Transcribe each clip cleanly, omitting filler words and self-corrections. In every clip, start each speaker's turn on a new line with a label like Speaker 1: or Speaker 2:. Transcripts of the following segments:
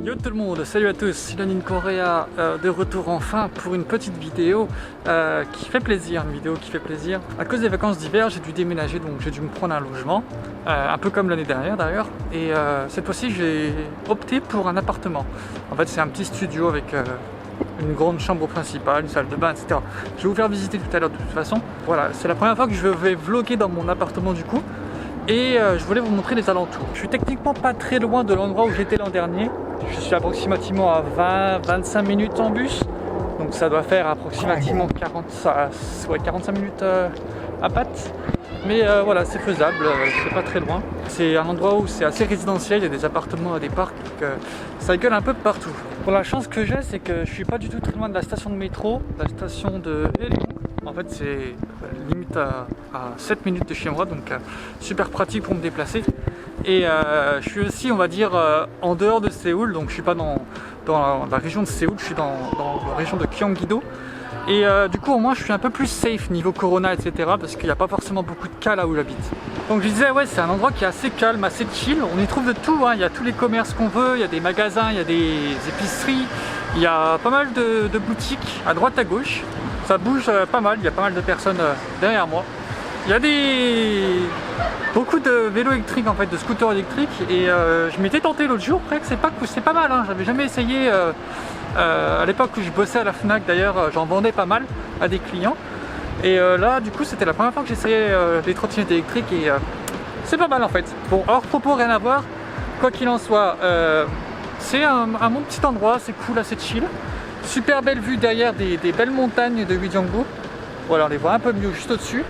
Speaker 1: Yo tout le monde, salut à tous, c'est Lenin Correa de retour enfin pour une petite vidéo qui fait plaisir, À cause des vacances d'hiver, j'ai dû déménager, donc j'ai dû me prendre un logement, un peu comme l'année dernière d'ailleurs. Et cette fois-ci, j'ai opté pour un appartement. En fait, c'est un petit studio avec une grande chambre principale, une salle de bain, etc. Je vais vous faire visiter tout à l'heure de toute façon. Voilà, c'est la première fois que je vais vlogger dans mon appartement du coup. Et je voulais vous montrer les alentours. Je suis techniquement pas très loin de l'endroit où j'étais l'an dernier. Je suis approximativement à 20-25 minutes en bus. Donc ça doit faire approximativement 45 minutes à patte. Mais voilà, c'est faisable, c'est pas très loin. C'est un endroit où c'est assez résidentiel, il y a des appartements, des parcs, donc ça gueule un peu partout. Bon, la chance que j'ai, c'est que je suis pas du tout très loin de la station de métro, la station de Hélon. En fait, c'est limite à 7 minutes de chez moi, donc super pratique pour me déplacer. Et je suis aussi, on va dire, en dehors de Séoul, donc je suis pas dans la région de Séoul, je suis dans la région de Gyeonggi-do. Et du coup, au moins, je suis un peu plus safe niveau corona, etc. parce qu'il n'y a pas forcément beaucoup de cas là où j'habite. Donc je disais, ouais, c'est un endroit qui est assez calme, assez chill. On y trouve de tout, hein. Il y a tous les commerces qu'on veut, il y a des magasins, il y a des épiceries, il y a pas mal de boutiques à droite à gauche. Ça bouge pas mal, il y a pas mal de personnes derrière moi. Il y a beaucoup de vélos électriques, en fait, de scooters électriques. Et je m'étais tenté l'autre jour, après que c'est pas mal, hein. J'avais jamais essayé. À l'époque où je bossais à la Fnac d'ailleurs, j'en vendais pas mal à des clients. Et là, du coup, c'était la première fois que j'essayais les trottinettes électriques et c'est pas mal en fait. Bon, hors propos, rien à voir. Quoi qu'il en soit, c'est un bon petit endroit, c'est cool, assez chill. Super belle vue derrière des belles montagnes de Gyeonggi-do. Voilà, on les voit un peu mieux juste au-dessus.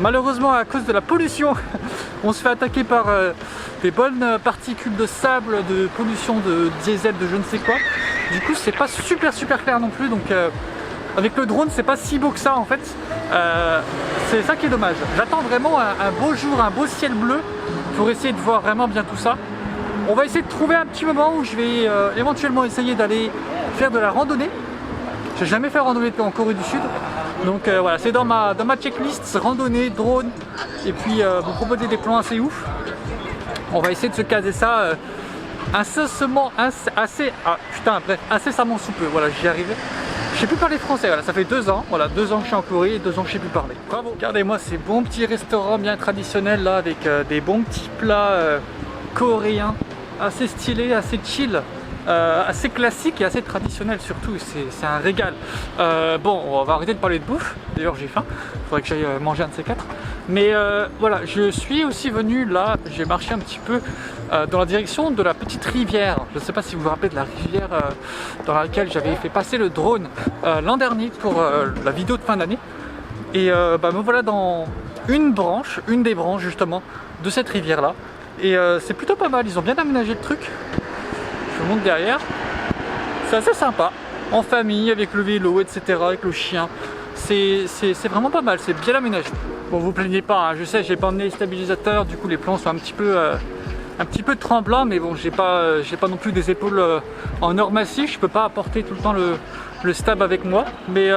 Speaker 1: Malheureusement, à cause de la pollution, on se fait attaquer par des bonnes particules de sable, de pollution de diesel, de je ne sais quoi. Du coup, c'est pas super clair non plus. Donc, avec le drone, c'est pas si beau que ça en fait. C'est ça qui est dommage. J'attends vraiment un beau jour, un beau ciel bleu pour essayer de voir vraiment bien tout ça. On va essayer de trouver un petit moment où je vais éventuellement essayer d'aller faire de la randonnée. J'ai jamais fait randonnée en Corée du Sud. Donc voilà, c'est dans ma checklist, randonnée, drone, et puis vous proposer des plans assez ouf. On va essayer de se caser ça incessamment sous peu. Voilà, j'y arrivais. Je sais plus parler français, voilà, ça fait 2 ans, voilà, 2 ans que je suis en Corée et 2 ans que je sais plus parler. Bravo. Regardez-moi ces bons petits restaurants bien traditionnels là, avec des bons petits plats coréens, assez stylés, assez chill. Assez classique et assez traditionnel surtout, c'est un régal. Bon, on va arrêter de parler de bouffe, d'ailleurs j'ai faim, il faudrait que j'aille manger un de ces 4. Mais voilà, je suis aussi venu là, j'ai marché un petit peu dans la direction de la petite rivière. Je ne sais pas si vous vous rappelez de la rivière dans laquelle j'avais fait passer le drone l'an dernier pour la vidéo de fin d'année. Et me voilà dans une des branches justement de cette rivière là. Et c'est plutôt pas mal, ils ont bien aménagé le truc. Je vous montre derrière, c'est assez sympa, en famille, avec le vélo, etc., avec le chien, c'est vraiment pas mal, c'est bien aménagé. Bon, vous plaignez pas, hein, je sais, j'ai pas emmené les stabilisateurs, du coup les plans sont un petit peu tremblants, mais bon, j'ai pas non plus des épaules en or massif, je peux pas apporter tout le temps le stab avec moi, mais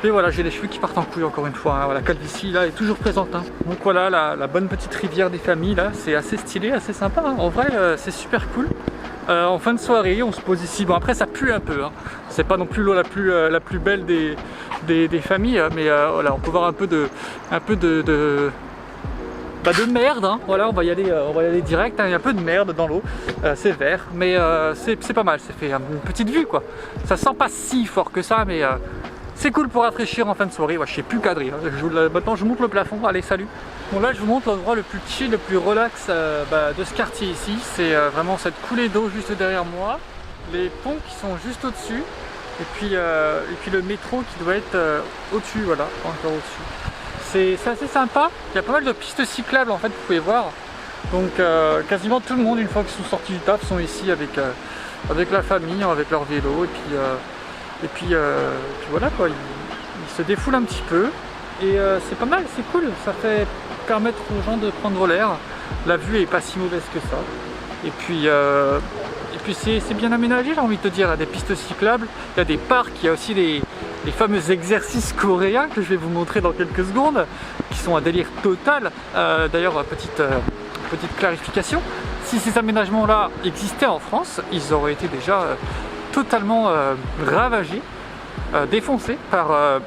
Speaker 1: voilà, j'ai les cheveux qui partent en couille encore une fois, hein. La calvitie là est toujours présente, hein. Donc voilà, la bonne petite rivière des familles là, c'est assez stylé, assez sympa, hein. En vrai, c'est super cool. En fin de soirée, on se pose ici. Bon, après ça pue un peu, hein. C'est pas non plus l'eau la plus belle des familles, mais voilà, on peut voir un peu de merde, hein. Voilà, on va y aller direct, hein. Il y a un peu de merde dans l'eau, c'est vert, mais c'est pas mal, c'est fait une petite vue quoi. Ça sent pas si fort que ça, mais c'est cool pour rafraîchir en fin de soirée. Ouais, je sais plus cadrer, hein. Maintenant je vous montre le plafond, allez salut. Bon là je vous montre l'endroit le plus chill, le plus relax de ce quartier ici. C'est vraiment cette coulée d'eau juste derrière moi, les ponts qui sont juste au-dessus, et puis le métro qui doit être au-dessus, voilà, encore au-dessus. C'est assez sympa, il y a pas mal de pistes cyclables en fait, vous pouvez voir. Donc quasiment tout le monde, une fois qu'ils sont sortis du taf, sont ici avec la famille, avec leur vélo, et puis voilà quoi, ils se défoulent un petit peu. Et c'est pas mal, c'est cool, ça fait permettre aux gens de prendre l'air. La vue est pas si mauvaise que ça. Et puis c'est bien aménagé, j'ai envie de te dire. Il y a des pistes cyclables, il y a des parcs, il y a aussi les fameux exercices coréens que je vais vous montrer dans quelques secondes, qui sont un délire total. D'ailleurs, petite clarification, si ces aménagements-là existaient en France, ils auraient été déjà totalement ravagés, défoncés par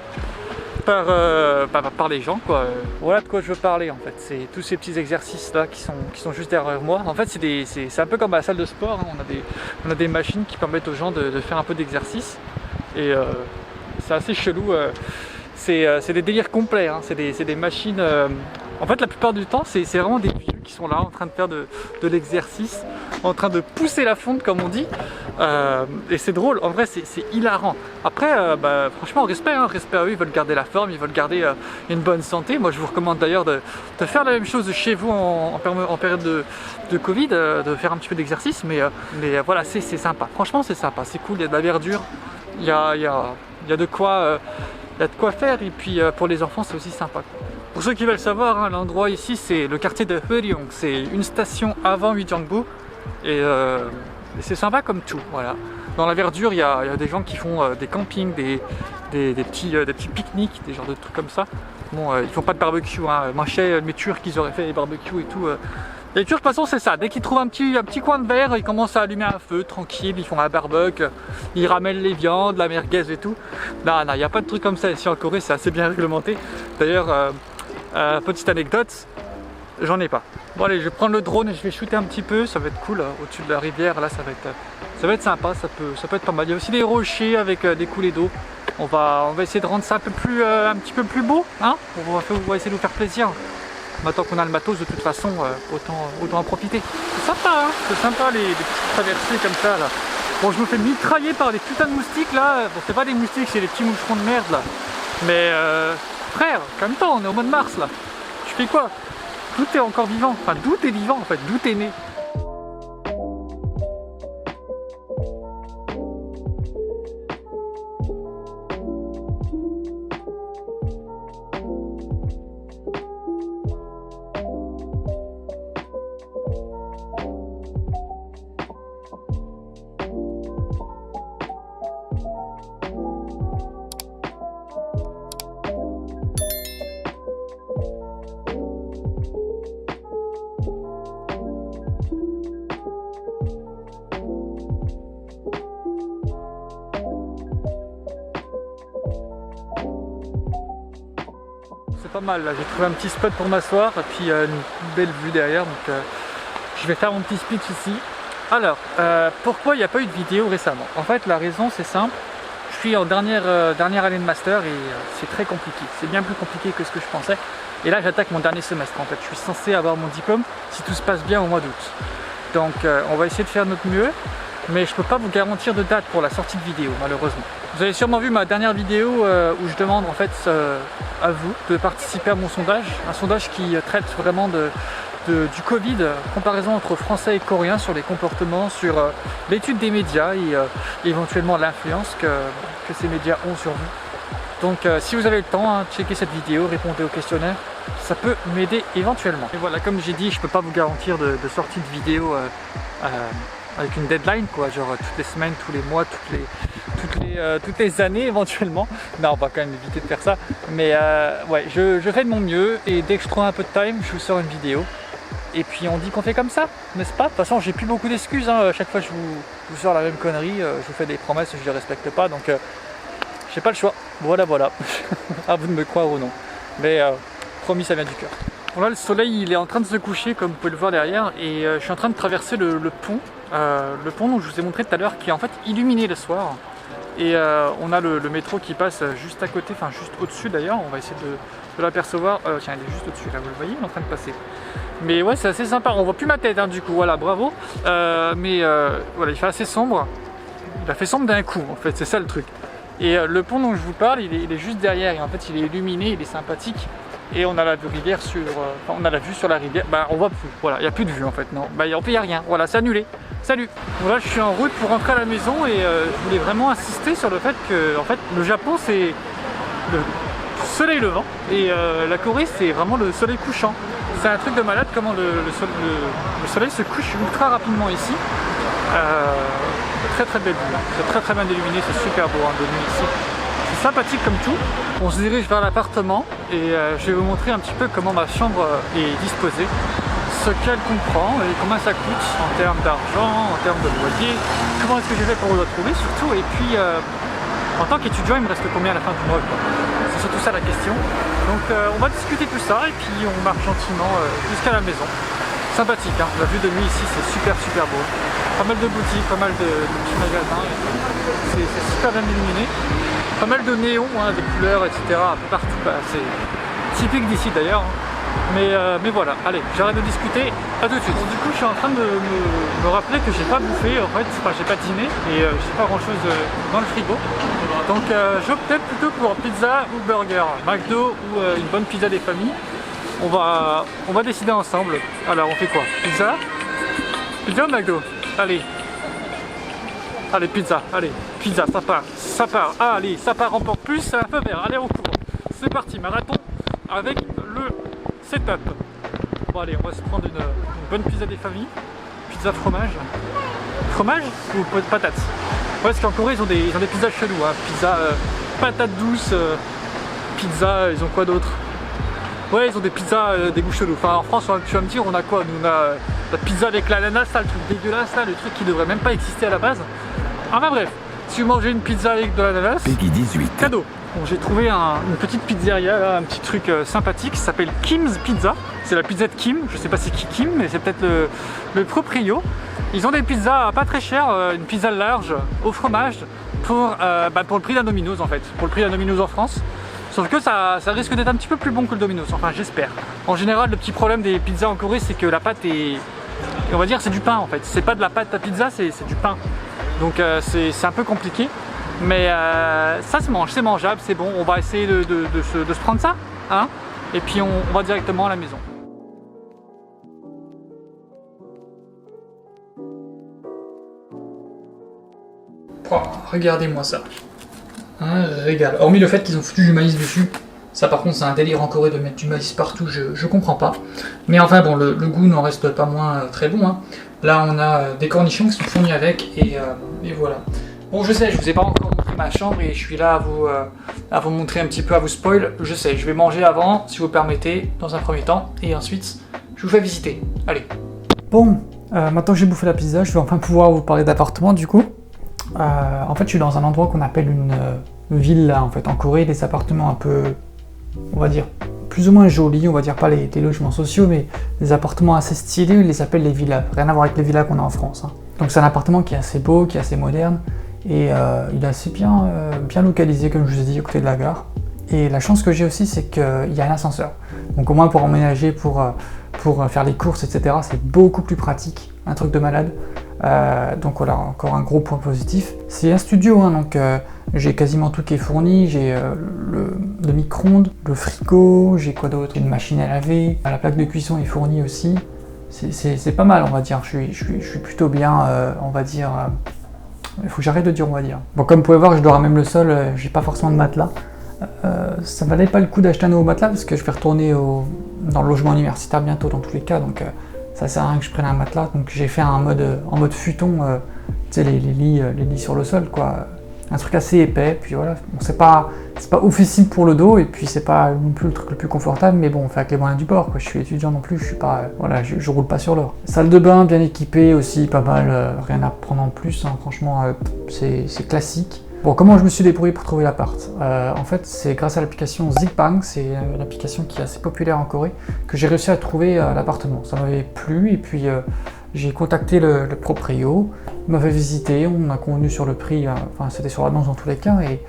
Speaker 1: les gens, quoi. Voilà de quoi je veux parler en fait. C'est tous ces petits exercices là qui sont juste derrière moi. En fait c'est un peu comme à la salle de sport, hein. On a des machines qui permettent aux gens de faire un peu d'exercice. Et c'est assez chelou. C'est des délires complets, hein. C'est des machines. En fait, la plupart du temps, c'est vraiment des vieux qui sont là en train de faire de l'exercice, en train de pousser la fonte, comme on dit. Et c'est drôle, en vrai, c'est hilarant. Après, franchement, respect à eux, ils veulent garder la forme, ils veulent garder une bonne santé. Moi, je vous recommande d'ailleurs de faire la même chose chez vous en période de Covid, de faire un petit peu d'exercice. Mais voilà, c'est sympa. Franchement, c'est sympa, c'est cool, il y a de la verdure, il y a de quoi faire. Et puis, pour les enfants, c'est aussi sympa. Pour ceux qui veulent savoir, hein, l'endroit ici c'est le quartier de Heuryong, c'est une station avant Uijeongbu et c'est sympa comme tout, voilà. Dans la verdure, il y a des gens qui font des campings, des petits pique-niques, des genres de trucs comme ça. Bon, ils font pas de barbecue, hein. Mes Turcs, ils auraient fait des barbecues et tout. Les Turcs, de toute façon, c'est ça. Dès qu'ils trouvent un petit coin de verre, ils commencent à allumer un feu, tranquille, ils font un barbecue, ils ramènent les viandes, la merguez et tout. Non, il n'y a pas de trucs comme ça ici en Corée, c'est assez bien réglementé. D'ailleurs, petite anecdote, j'en ai pas. Bon allez, je vais prendre le drone et je vais shooter un petit peu, ça va être cool au-dessus de la rivière, là ça va être sympa, ça peut être pas mal. Il y a aussi des rochers avec des coulées d'eau. On va essayer de rendre ça un petit peu plus beau, hein. On va essayer de nous faire plaisir. Maintenant qu'on a le matos, de toute façon, autant en profiter. C'est sympa, hein, c'est sympa les petites traversées comme ça là. Bon, je me fais mitrailler par les putains de moustiques là. Bon, c'est pas des moustiques, c'est des petits moucherons de merde là. Mais frère, calme-toi, on est au mois de mars là. Tu fais quoi? Tout est encore vivant. Enfin, d'où t'es vivant en fait, d'où t'es né. C'est pas mal là, j'ai trouvé un petit spot pour m'asseoir et puis une belle vue derrière, donc je vais faire mon petit speech ici. Alors, pourquoi il n'y a pas eu de vidéo récemment? En fait, la raison c'est simple, je suis en dernière année de master et c'est très compliqué, c'est bien plus compliqué que ce que je pensais. Et là j'attaque mon dernier semestre en fait, je suis censé avoir mon diplôme si tout se passe bien au mois d'août. Donc on va essayer de faire notre mieux, mais je peux pas vous garantir de date pour la sortie de vidéo malheureusement. Vous avez sûrement vu ma dernière vidéo où je demande en fait à vous de participer à mon sondage, un sondage qui traite vraiment du Covid, comparaison entre français et coréens sur les comportements, sur l'étude des médias et éventuellement l'influence que ces médias ont sur vous. Donc si vous avez le temps, hein, checkez cette vidéo, répondez au questionnaire, ça peut m'aider éventuellement. Et voilà, comme j'ai dit, je peux pas vous garantir de sortie de vidéo avec une deadline, quoi, genre toutes les semaines, tous les mois, toutes les années éventuellement. Non, on va quand même éviter de faire ça. Mais ouais, je fais de mon mieux et dès que je trouve un peu de time, je vous sors une vidéo. Et puis on dit qu'on fait comme ça, n'est-ce pas? De toute façon, j'ai plus beaucoup d'excuses, hein. À chaque fois je vous sors la même connerie, je vous fais des promesses et je les respecte pas, donc j'ai pas le choix. Voilà. À vous de me croire ou non. Mais promis, ça vient du cœur. Bon là, le soleil il est en train de se coucher, comme vous pouvez le voir derrière, et je suis en train de traverser le pont. Le pont dont je vous ai montré tout à l'heure, qui est en fait illuminé le soir. Et on a le métro qui passe juste à côté, enfin juste au-dessus d'ailleurs, on va essayer de l'apercevoir. Tiens, il est juste au-dessus, là vous le voyez, il est en train de passer. Mais ouais, c'est assez sympa, on voit plus ma tête, hein, du coup, voilà, bravo. Voilà, il fait assez sombre, il a fait sombre d'un coup en fait, c'est ça le truc. Et le pont dont je vous parle, il est juste derrière, et en fait il est illuminé, il est sympathique. Et on a la rivière on a la vue sur la rivière, bah on voit plus, voilà, il n'y a plus de vue en fait, non, bah en fait il n'y a rien, voilà, c'est annulé, salut. Voilà, je suis en route pour rentrer à la maison et je voulais vraiment insister sur le fait que, en fait, le Japon c'est le soleil levant et la Corée c'est vraiment le soleil couchant. C'est un truc de malade comment le soleil se couche ultra rapidement ici. Très belle vue, c'est très bien illuminé, c'est super beau hein, de nuit ici. C'est sympathique comme tout. On se dirige vers l'appartement et je vais vous montrer un petit peu comment ma chambre est disposée. ce qu'elle comprend et combien ça coûte en termes d'argent, en termes de loyer, comment est-ce que j'ai fait pour le retrouver surtout, et puis en tant qu'étudiant il me reste combien à la fin du mois, c'est surtout ça la question. Donc on va discuter tout ça et puis on marche gentiment jusqu'à la maison. Sympathique, hein. La vue de nuit ici c'est super beau. Pas mal de boutiques, pas mal de petits magasins, c'est super bien illuminé. Pas mal de néons, hein, des couleurs, etc. un peu partout, bah, c'est typique d'ici d'ailleurs. Mais voilà, allez, j'arrête de discuter, à tout de suite. Bon, du coup je suis en train de me rappeler que j'ai pas bouffé, en fait, enfin j'ai pas dîné et j'ai pas grand chose dans le frigo. Donc j'optais plutôt pour pizza ou burger, McDo ou une bonne pizza des familles. On va décider ensemble. Alors on fait quoi? Pizza? Pizza ou McDo? Allez. Allez, pizza, allez, pizza, ça part, allez, ça part encore plus, un peu vert, allez on court. C'est parti, marathon avec le setup. Bon allez, on va se prendre une bonne pizza des familles, pizza fromage. Fromage ou patates? Ouais, parce qu'en Corée ils ont des pizzas chelous, hein. Pizza patates douces, pizza, ils ont quoi d'autre? Ouais, ils ont des pizzas, des goûts chelous. Enfin en France, tu vas me dire, on a quoi? Nous on a la pizza avec l'ananas, ça, le truc dégueulasse là, le truc qui devrait même pas exister à la base. Enfin bref, si vous mangez une pizza avec de l'ananas,
Speaker 2: Peggy 18.
Speaker 1: Cadeau. Bon, j'ai trouvé une petite pizzeria, là, un petit truc sympathique, qui s'appelle Kim's Pizza. C'est la pizza de Kim, je sais pas c'est qui Kim, mais c'est peut-être le proprio. Ils ont des pizzas pas très chères, une pizza large au fromage pour le prix d'un Domino's en fait, pour le prix d'un Domino's en France. Sauf que ça risque d'être un petit peu plus bon que le Domino's, enfin j'espère. En général, le petit problème des pizzas en Corée, c'est que la pâte est... On va dire c'est du pain en fait, c'est pas de la pâte à pizza, c'est du pain. Donc c'est un peu compliqué. Mais ça se mange, c'est mangeable, c'est bon. On va essayer de se prendre ça, hein, et puis on va directement à la maison. Oh, regardez-moi ça. Un régal. Hormis le fait qu'ils ont foutu du maïs dessus. Ça par contre c'est un délire en Corée de mettre du maïs partout, je comprends pas. Mais enfin bon, le goût n'en reste pas moins très bon, hein. Là on a des cornichons qui sont fournis avec et voilà. Bon je sais, je vous ai pas encore montré ma chambre et je suis là à vous montrer un petit peu, à vous spoil. Je sais, je vais manger avant, si vous permettez, dans un premier temps. Et ensuite, je vous fais visiter. Allez. Bon, maintenant que j'ai bouffé la pizza, je vais enfin pouvoir vous parler d'appartement du coup. En fait je suis dans un endroit qu'on appelle une villa en fait. En Corée, des appartements un peu... on va dire, plus ou moins jolis, on va dire pas les logements sociaux, mais des appartements assez stylés, ils les appellent les villas. Rien à voir avec les villas qu'on a en France, hein. Donc c'est un appartement qui est assez beau, qui est assez moderne, et il est assez bien localisé, comme je vous ai dit, à côté de la gare. Et la chance que j'ai aussi, c'est qu'il y a un ascenseur. Donc au moins pour emménager, pour faire les courses, etc., c'est beaucoup plus pratique, un truc de malade. Donc voilà, encore un gros point positif. C'est un studio, hein, donc j'ai quasiment tout qui est fourni. J'ai le micro-ondes, le frigo, j'ai quoi d'autre, une machine à laver, la plaque de cuisson est fournie aussi. C'est pas mal, on va dire. Je suis plutôt bien, on va dire. Il faut que j'arrête de dire on va dire. Bon, comme vous pouvez voir, je dors à même le sol, j'ai pas forcément de matelas. Ça valait pas le coup d'acheter un nouveau matelas parce que je vais retourner dans le logement universitaire bientôt dans tous les cas, donc ça sert à rien que je prenne un matelas. Donc j'ai fait en mode futon, tu sais, les lits sur le sol, quoi. Un truc assez épais, puis voilà. Bon, c'est pas oufissime pour le dos, et puis c'est pas non plus le truc le plus confortable, mais bon, on fait avec les moyens du bord, quoi. Je suis étudiant non plus, je suis pas, voilà, je roule pas sur l'or. Salle de bain bien équipée aussi, pas mal, rien à prendre en plus, hein. Franchement, c'est classique. Bon, comment je me suis débrouillé pour trouver l'appart? En fait, c'est grâce à l'application Zikbang, c'est une application qui est assez populaire en Corée, que j'ai réussi à trouver l'appartement. Ça m'avait plu, et puis j'ai contacté le proprio, il m'avait visité, on a convenu sur le prix, enfin c'était sur l'annonce dans tous les cas, et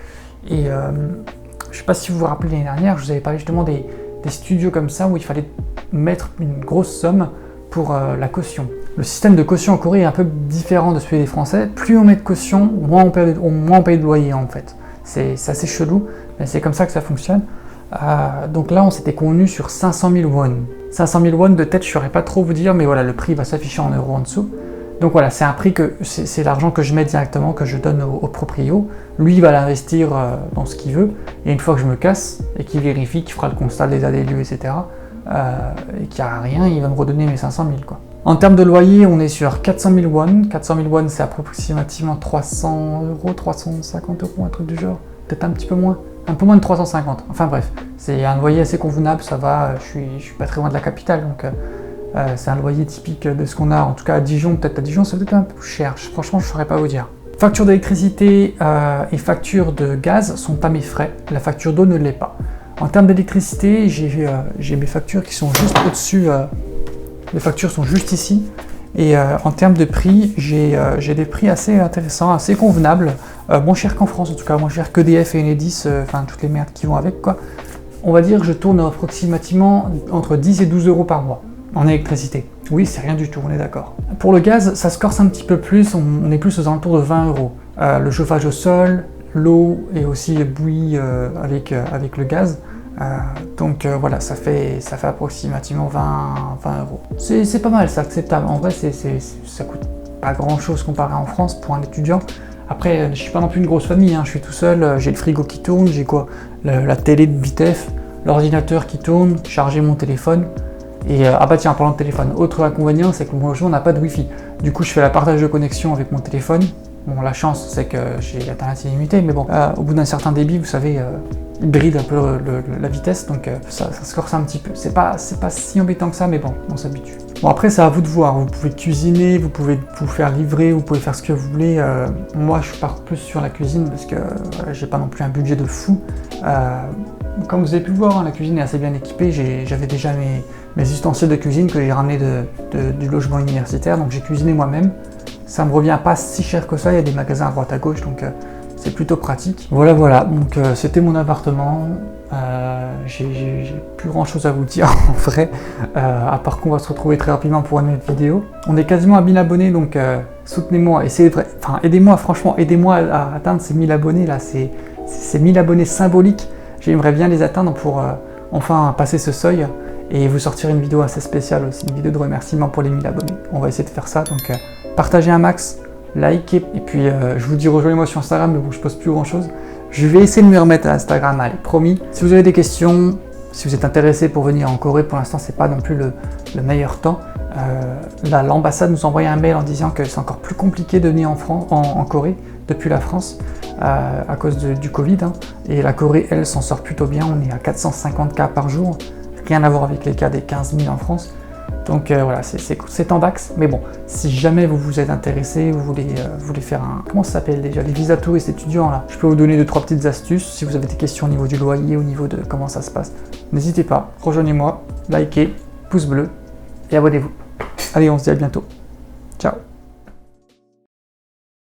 Speaker 1: je sais pas si vous vous rappelez l'année dernière, je vous avais parlé justement des studios comme ça où il fallait mettre une grosse somme pour la caution. Le système de caution en Corée est un peu différent de celui des Français. Plus on met de caution, moins on paye de loyer en fait. C'est assez chelou, mais c'est comme ça que ça fonctionne. Donc là, on s'était convenu sur 500 000 won. 500 000 won de tête, je ne saurais pas trop vous dire, mais voilà, le prix va s'afficher en euros en dessous. Donc voilà, c'est un prix c'est l'argent que je mets directement, que je donne au proprio. Lui, il va l'investir dans ce qu'il veut. Et une fois que je me casse et qu'il vérifie, qu'il fera le constat des états des lieux, etc., et qu'il n'y a rien, il va me redonner mes 500 000, quoi. En termes de loyer, on est sur 400 000 won. 400 000 won, c'est approximativement 300 euros, 350 euros, un truc du genre. Peut-être un petit peu moins. Un peu moins de 350. Enfin bref, c'est un loyer assez convenable, ça va. Je suis pas très loin de la capitale, donc C'est un loyer typique de ce qu'on a, en tout cas à Dijon. Peut-être à Dijon, c'est peut-être un peu plus cher. Franchement, je ne saurais pas vous dire. Facture d'électricité et facture de gaz sont à mes frais. La facture d'eau ne l'est pas. En termes d'électricité, j'ai mes factures qui sont juste au-dessus. Les factures sont juste ici. Et en termes de prix, j'ai des prix assez intéressants, assez convenables. Moins cher qu'en France, en tout cas, moins cher qu'EDF et Enedis, enfin toutes les merdes qui vont avec, quoi. On va dire que je tourne approximativement entre 10 et 12 euros par mois en électricité. Oui, c'est rien du tout, on est d'accord. Pour le gaz, ça se corse un petit peu plus, on est plus aux alentours de 20 euros. Le chauffage au sol, l'eau et aussi les bouillies avec le gaz. Donc voilà, ça fait approximativement 20 euros. C'est pas mal, c'est acceptable. En vrai, ça coûte pas grand chose comparé en France pour un étudiant. Après, je suis pas non plus une grosse famille, hein. Je suis tout seul, j'ai le frigo qui tourne, j'ai quoi, la télé de Bitef, l'ordinateur qui tourne, charger mon téléphone. Et ah bah tiens, en parlant de téléphone, autre inconvénient, c'est que mon logement n'a pas de wifi. Du coup, je fais la partage de connexion avec mon téléphone. Bon, la chance, c'est que j'ai l'internet illimité, mais bon, au bout d'un certain débit, vous savez, il bride un peu la vitesse, donc ça se corse un petit peu. C'est pas si embêtant que ça, mais bon, on s'habitue. Bon, après, c'est à vous de voir. Vous pouvez cuisiner, vous pouvez vous faire livrer, vous pouvez faire ce que vous voulez. Moi, je pars plus sur la cuisine parce que j'ai pas non plus un budget de fou. Comme vous avez pu le voir, hein, la cuisine est assez bien équipée. J'avais déjà mes ustensiles de cuisine que j'ai ramenés du logement universitaire, donc j'ai cuisiné moi-même. Ça me revient pas si cher que ça, il y a des magasins à droite à gauche, donc c'est plutôt pratique. Voilà, donc c'était mon appartement. J'ai plus grand chose à vous dire en vrai, à part qu'on va se retrouver très rapidement pour une autre vidéo. On est quasiment à 1000 abonnés, donc soutenez-moi, aidez-moi, franchement, aidez-moi à atteindre ces 1000 abonnés là, ces 1000 abonnés symboliques. J'aimerais bien les atteindre pour enfin passer ce seuil et vous sortir une vidéo assez spéciale aussi, une vidéo de remerciement pour les 1000 abonnés. On va essayer de faire ça, donc partagez un max, likez, et puis je vous dis rejoignez-moi sur Instagram, mais bon, je poste plus grand chose. Je vais essayer de me remettre à Instagram, allez, promis. Si vous avez des questions, si vous êtes intéressé pour venir en Corée, pour l'instant c'est pas non plus le meilleur temps. L'ambassade nous envoie un mail en disant que c'est encore plus compliqué de venir en Corée depuis la France à cause du Covid, hein. Et la Corée, elle, s'en sort plutôt bien. On est à 450 cas par jour, rien à voir avec les cas des 15 000 en France. Donc voilà, c'est en Dax, mais bon, si jamais vous vous êtes intéressé, vous voulez faire un... Comment ça s'appelle déjà? Les visas touristes étudiants, là. Je peux vous donner 2-3 petites astuces, si vous avez des questions au niveau du loyer, au niveau de comment ça se passe. N'hésitez pas, rejoignez-moi, likez, pouce bleu, et abonnez-vous. Allez, on se dit à bientôt. Ciao.